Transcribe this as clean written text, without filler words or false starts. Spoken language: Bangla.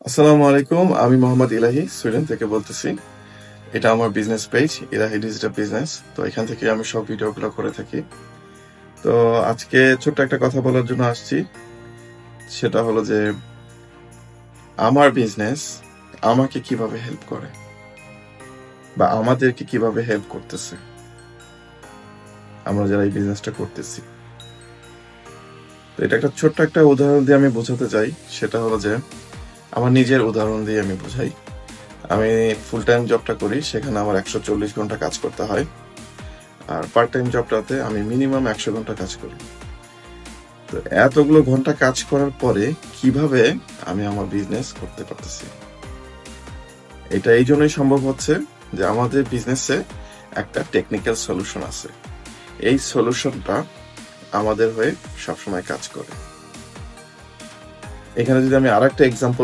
আসসালামু আলাইকুম। আমি মোহাম্মদ ইলাহি সুইডেন থেকে বলতেছি। এটা আমার বিজনেস পেজ, ইলাহি ডিজিটাল বিজনেস। তো এখান থেকে আমি সব ভিডিওগুলো করে থাকি। তো আজকে ছোট্ট একটা কথা বলার জন্য আসছি। সেটা হলো যে আমার বিজনেস আমাকে কিভাবে হেল্প করে বা আমাদেরকে কিভাবে হেল্প করতেছে আমরা যারা এই বিজনেসটা করতেছি। তো এটা একটা ছোট্ট একটা উদাহরণ দিয়ে আমি বোঝাতে চাই। সেটা হলো যে আমার নিজের উদাহরণ দিয়ে আমি বোঝাই। আমি ফুল টাইম জবটা করি, সেখানে আমার 140 ঘন্টা কাজ করতে হয়। আর পার্ট টাইম জবটাতে আমি মিনিমাম 100 ঘন্টা কাজ করি। তো এতগুলো ঘন্টা কাজ করার পরে কিভাবে আমি আমার বিজনেস করতে পারতেছি, এটা এই জন্যই সম্ভব হচ্ছে যে আমাদের বিজনেসে একটা টেকনিক্যাল সলিউশন আছে। এই সলিউশনটা আমাদের হয়ে সবসময় কাজ করে। এখানে যদি আমি আরেকটা এক্সাম্পল